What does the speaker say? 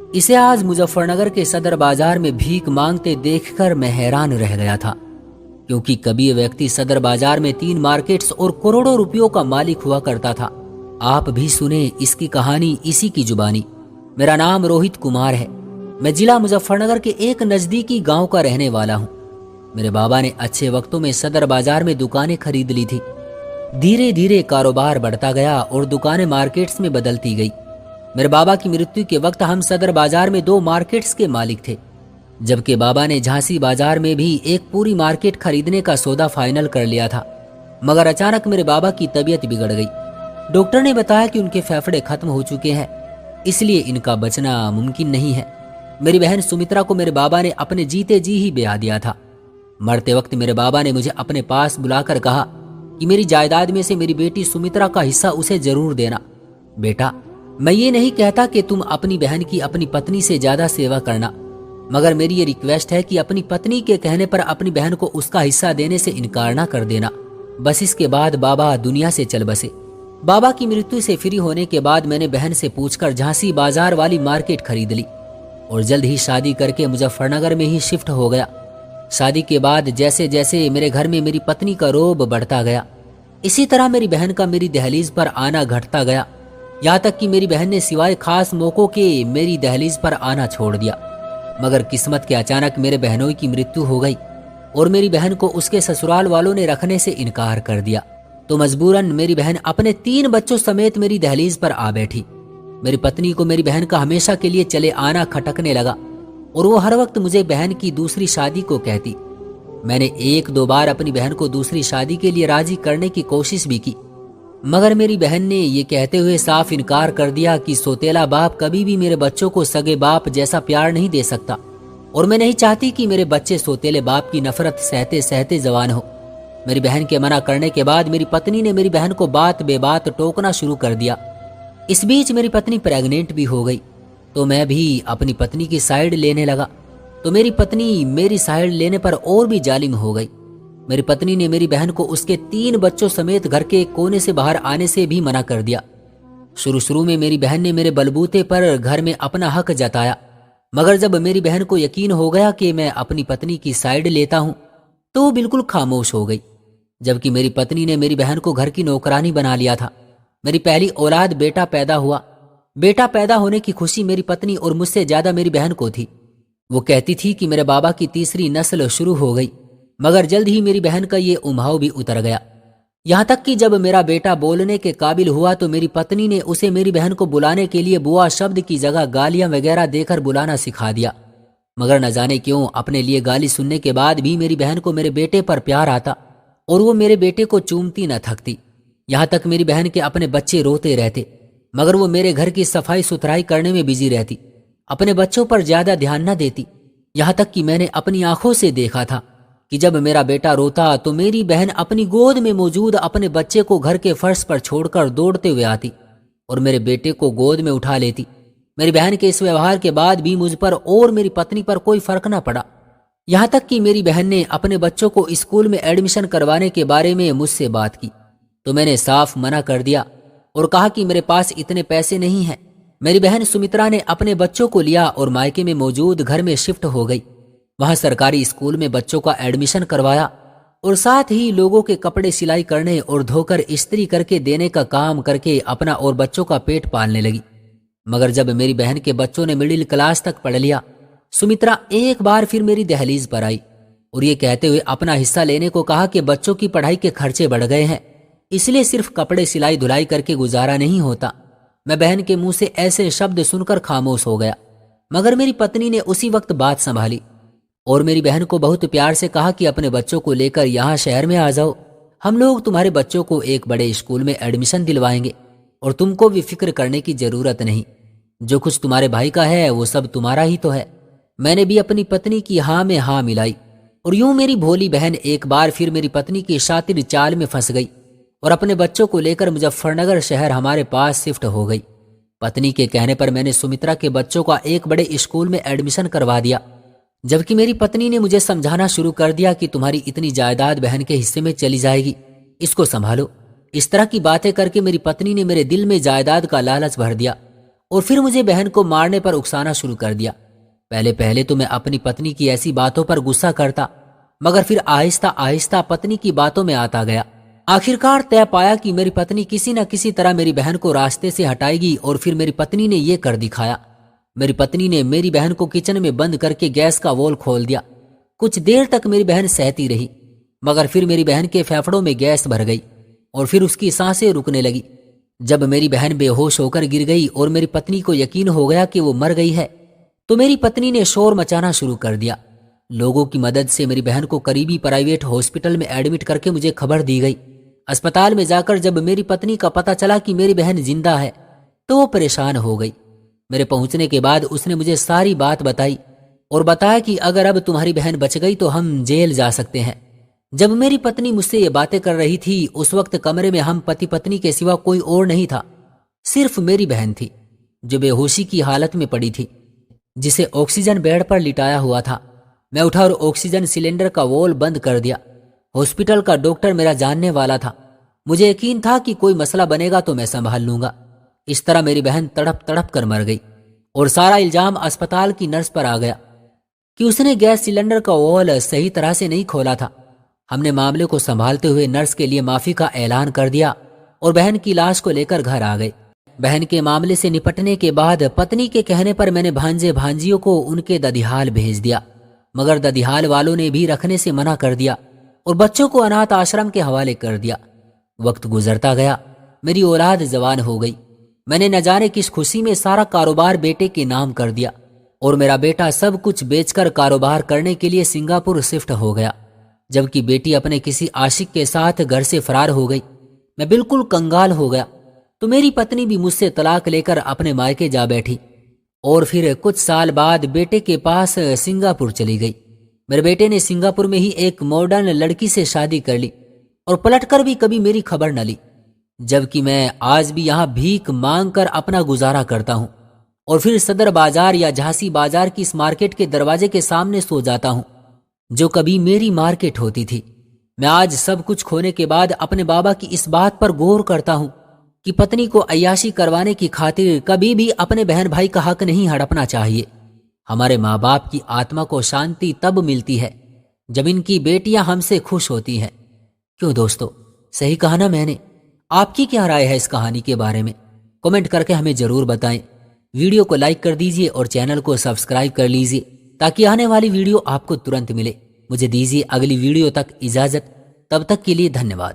इसे आज मुजफ्फरनगर के सदर बाजार में भीख मांगते देखकर मैं हैरान रह गया था, क्योंकि कभी ये व्यक्ति सदर बाजार में 3 मार्केट्स और करोड़ों रुपयों का मालिक हुआ करता था। आप भी सुने इसकी कहानी इसी की जुबानी। मेरा नाम रोहित कुमार है। मैं जिला मुजफ्फरनगर के एक नजदीकी गांव का रहने वाला हूं। मेरे बाबा ने अच्छे वक्तों में सदर बाजार में दुकानें खरीद ली थी। धीरे धीरे कारोबार बढ़ता गया और दुकानें मार्केट्स में बदलती गई। मेरे बाबा की मृत्यु के वक्त हम सदर बाजार में 2 मार्केट्स के मालिक थे, जबकि बाबा ने झांसी बाजार में भी एक पूरी मार्केट खरीदने का सौदा फाइनल कर लिया था। मगर अचानक मेरे बाबा की तबीयत बिगड़ गई। डॉक्टर ने बताया कि उनके फेफड़े खत्म हो चुके हैं, इसलिए इनका बचना मुमकिन नहीं है। मेरी बहन सुमित्रा को मेरे बाबा ने अपने जीते जी ही ब्याह दिया था। मरते वक्त मेरे बाबा ने मुझे अपने पास बुलाकर कहा कि मेरी जायदाद में से मेरी बेटी सुमित्रा का हिस्सा उसे जरूर देना। बेटा, मैं ये नहीं कहता कि तुम अपनी बहन की अपनी पत्नी से ज्यादा सेवा करना, मगर मेरी ये रिक्वेस्ट है कि अपनी पत्नी के कहने पर अपनी बहन को उसका हिस्सा देने से इनकार ना कर देना। बस इसके बाद बाबा दुनिया से चल बसे। बाबा की मृत्यु से फ्री होने के बाद मैंने बहन से पूछकर झांसी बाजार वाली मार्केट खरीद ली और जल्द ही शादी करके मुजफ्फरनगर में ही शिफ्ट हो गया। शादी के बाद जैसे जैसे मेरे घर में मेरी पत्नी का रोब बढ़ता गया, इसी तरह मेरी बहन का मेरी दहलीज पर आना घटता गया। यहाँ तक कि मेरी बहन ने सिवाय खास मौकों के मेरी दहलीज पर आना छोड़ दिया। मगर किस्मत के अचानक मेरे बहनोई की मृत्यु हो गई और मेरी बहन को उसके ससुराल वालों ने रखने से इनकार कर दिया। तो मजबूरन मेरी बहन अपने 3 बच्चों समेत मेरी दहलीज पर आ बैठी। मेरी पत्नी को मेरी बहन का हमेशा के लिए चले आना खटकने लगा और वो हर वक्त मुझे बहन की दूसरी शादी को कहती। मैंने 1-2 बार अपनी बहन को दूसरी शादी के लिए राजी करने की कोशिश भी की, मगर मेरी बहन ने ये कहते हुए साफ इनकार कर दिया कि सौतेला बाप कभी भी मेरे बच्चों को सगे बाप जैसा प्यार नहीं दे सकता और मैं नहीं चाहती कि मेरे बच्चे सौतेले बाप की नफरत सहते सहते जवान हो। मेरी बहन के मना करने के बाद मेरी पत्नी ने मेरी बहन को बात बेबात टोकना शुरू कर दिया। इस बीच मेरी पत्नी प्रेग्नेंट भी हो गई, तो मैं भी अपनी पत्नी की साइड लेने लगा। तो मेरी पत्नी मेरी साइड लेने पर और भी जालिम हो गई। मेरी पत्नी ने मेरी बहन को उसके 3 बच्चों समेत घर के कोने से बाहर आने से भी मना कर दिया। शुरू में मेरी बहन ने मेरे बलबूते पर घर में अपना हक जताया, मगर जब मेरी बहन को यकीन हो गया कि मैं अपनी पत्नी की साइड लेता हूं, तो वो बिल्कुल खामोश हो गई। जबकि मेरी पत्नी ने मेरी बहन को घर की नौकरानी बना लिया था। मेरी पहली औलाद बेटा पैदा हुआ। बेटा पैदा होने की खुशी मेरी पत्नी और मुझसे ज्यादा मेरी बहन को थी। वो कहती थी कि मेरे बाबा की तीसरी नस्ल शुरू हो गई, मगर जल्द ही मेरी बहन का ये उम्हाव भी उतर गया। यहाँ तक कि जब मेरा बेटा बोलने के काबिल हुआ तो मेरी पत्नी ने उसे मेरी बहन को बुलाने के लिए बुआ शब्द की जगह गालियां वगैरह देकर बुलाना सिखा दिया। मगर न जाने क्यों अपने लिए गाली सुनने के बाद भी मेरी बहन को मेरे बेटे पर प्यार आता और वो मेरे बेटे को चूमती न थकती। यहाँ तक मेरी बहन के अपने बच्चे रोते रहते, मगर वो मेरे घर की सफाई सुथराई करने में बिजी रहती, अपने बच्चों पर ज्यादा ध्यान न देती। यहाँ तक कि मैंने अपनी आंखों से देखा था कि जब मेरा बेटा रोता तो मेरी बहन अपनी गोद में मौजूद अपने बच्चे को घर के फर्श पर छोड़कर दौड़ते हुए आती और मेरे बेटे को गोद में उठा लेती। मेरी बहन के इस व्यवहार के बाद भी मुझ पर और मेरी पत्नी पर कोई फर्क न पड़ा। यहाँ तक कि मेरी बहन ने अपने बच्चों को स्कूल में एडमिशन करवाने के बारे में मुझसे बात की, तो मैंने साफ मना कर दिया और कहा कि मेरे पास इतने पैसे नहीं हैं। मेरी बहन सुमित्रा ने अपने बच्चों को लिया और मायके में मौजूद घर में शिफ्ट हो गई। वहां सरकारी स्कूल में बच्चों का एडमिशन करवाया और साथ ही लोगों के कपड़े सिलाई करने और धोकर इस्त्री करके देने का काम करके अपना और बच्चों का पेट पालने लगी। मगर जब मेरी बहन के बच्चों ने मिडिल क्लास तक पढ़ लिया, सुमित्रा एक बार फिर मेरी दहलीज पर आई और ये कहते हुए अपना हिस्सा लेने को कहा कि बच्चों की पढ़ाई के खर्चे बढ़ गए हैं, इसलिए सिर्फ कपड़े सिलाई धुलाई करके गुजारा नहीं होता। मैं बहन के मुंह से ऐसे शब्द सुनकर खामोश हो गया, मगर मेरी पत्नी ने उसी वक्त बात संभाली और मेरी बहन को बहुत प्यार से कहा कि अपने बच्चों को लेकर यहाँ शहर में आ जाओ, हम लोग तुम्हारे बच्चों को एक बड़े स्कूल में एडमिशन दिलवाएंगे और तुमको भी फिक्र करने की जरूरत नहीं। जो कुछ तुम्हारे भाई का है वो सब तुम्हारा ही तो है। मैंने भी अपनी पत्नी की हाँ में हाँ मिलाई और यूं मेरी भोली बहन एक बार फिर मेरी पत्नी की शातिर चाल में फंस गई और अपने बच्चों को लेकर मुजफ्फरनगर शहर हमारे पास शिफ्ट हो गई। पत्नी के कहने पर मैंने सुमित्रा के बच्चों का एक बड़े स्कूल में एडमिशन करवा दिया, जबकि मेरी पत्नी ने मुझे समझाना शुरू कर दिया कि तुम्हारी इतनी जायदाद बहन के हिस्से में चली जाएगी, इसको संभालो। इस तरह की बातें करके मेरी पत्नी ने मेरे दिल में जायदाद का लालच भर दिया और फिर मुझे बहन کو مارنے پر اکسانا شروع کر دیا۔ پہلے تو میں اپنی پتنی کی ایسی باتوں پر غصہ کرتا، مگر پھر آہستہ آہستہ پتنی کی باتوں میں آتا گیا۔ آخرکار طے پایا کہ میری پتنی کسی نہ کسی طرح میری بہن کو راستے سے ہٹائے گی، اور پھر میری پتنی نے یہ کر دکھایا۔ میری پتنی نے میری بہن کو کچن میں بند کر کے گیس کا وول کھول دیا۔ کچھ دیر تک میری بہن سہتی رہی، مگر پھر میری بہن کے پھیپھڑوں میں گیس بھر گئی اور پھر اس کی سانسیں رکنے لگی۔ جب میری بہن بے ہوش ہو کر گر گئی اور میری پتنی کو یقین ہو گیا کہ وہ مر گئی ہے، تو میری پتنی نے شور مچانا شروع کر دیا۔ لوگوں کی مدد سے میری بہن کو قریبی پرائیویٹ ہاسپٹل میں ایڈمٹ کر کے مجھے خبر دی گئی۔ اسپتال میں جا کر جب میری پتنی کا پتہ چلا کہ میری بہن زندہ ہے تو وہ پریشان ہو گئی۔ میرے پہنچنے کے بعد اس نے مجھے ساری بات بتائی اور بتایا کہ اگر اب تمہاری بہن بچ گئی تو ہم جیل جا سکتے ہیں۔ جب میری پتنی مجھ سے یہ باتیں کر رہی تھی، اس وقت کمرے میں ہم پتی پتنی کے سوا کوئی اور نہیں تھا، صرف میری بہن تھی جو بے ہوشی کی حالت میں پڑی تھی، جسے آکسیجن بیڈ پر لٹایا ہوا تھا۔ میں اٹھا اور آکسیجن سلنڈر کا وول بند کر دیا۔ ہاسپٹل کا ڈاکٹر میرا جاننے والا تھا، مجھے یقین تھا کہ کوئی مسئلہ بنے گا تو میں سنبھال لوں گا۔ اس طرح میری بہن تڑپ تڑپ کر مر گئی اور سارا الزام اسپتال کی نرس پر آ گیا کہ اس نے گیس سلنڈر کا وول صحیح طرح سے نہیں کھولا تھا۔ ہم نے معاملے کو سنبھالتے ہوئے نرس کے لیے معافی کا اعلان کر دیا اور بہن کی لاش کو لے کر گھر آ گئے۔ بہن کے معاملے سے نپٹنے کے بعد پتنی کے کہنے پر میں نے بھانجے بھانجیوں کو ان کے ددیحال بھیج دیا، مگر ددیحال والوں نے بھی رکھنے سے منع کر دیا اور بچوں کو اناتھ آشرم کے حوالے کر دیا۔ وقت گزرتا گیا، میری اولاد جوان ہو گئی۔ میں نے نہ جانے کس خوشی میں سارا کاروبار بیٹے کے نام کر دیا اور میرا بیٹا سب کچھ بیچ کر کاروبار کرنے کے لیے سنگاپور شفٹ ہو گیا، جبکہ بیٹی اپنے کسی عاشق کے ساتھ گھر سے فرار ہو گئی۔ میں بالکل کنگال ہو گیا تو میری پتنی بھی مجھ سے طلاق لے کر اپنے مائکے جا بیٹھی اور پھر کچھ سال بعد بیٹے کے پاس سنگاپور چلی گئی۔ میرے بیٹے نے سنگاپور میں ہی ایک ماڈرن لڑکی سے شادی کر لی اور پلٹ کر بھی کبھی میری خبر نہ لی، جبکہ میں آج بھی یہاں بھیک مانگ کر اپنا گزارا کرتا ہوں اور پھر صدر بازار یا جھانسی بازار کی اس مارکیٹ کے دروازے کے سامنے سو جاتا ہوں جو کبھی میری مارکیٹ ہوتی تھی۔ میں آج سب کچھ کھونے کے بعد اپنے بابا کی اس بات پر غور کرتا ہوں کہ پتنی کو عیاشی کروانے کی خاطر کبھی بھی اپنے بہن بھائی کا حق نہیں ہڑپنا چاہیے۔ ہمارے ماں باپ کی آتما کو شانتی تب ملتی ہے جب ان کی بیٹیاں ہم سے خوش ہوتی ہیں۔ کیوں دوستو، صحیح کہا نا میں نے؟ آپ کی کیا رائے ہے اس کہانی کے بارے میں؟ کمنٹ کر کے ہمیں ضرور بتائیں۔ ویڈیو کو لائک کر دیجئے اور چینل کو سبسکرائب کر لیجئے تاکہ آنے والی ویڈیو آپ کو ترنت ملے۔ مجھے دیجیے اگلی ویڈیو تک اجازت، تب تک کے لیے دھنیہ واد۔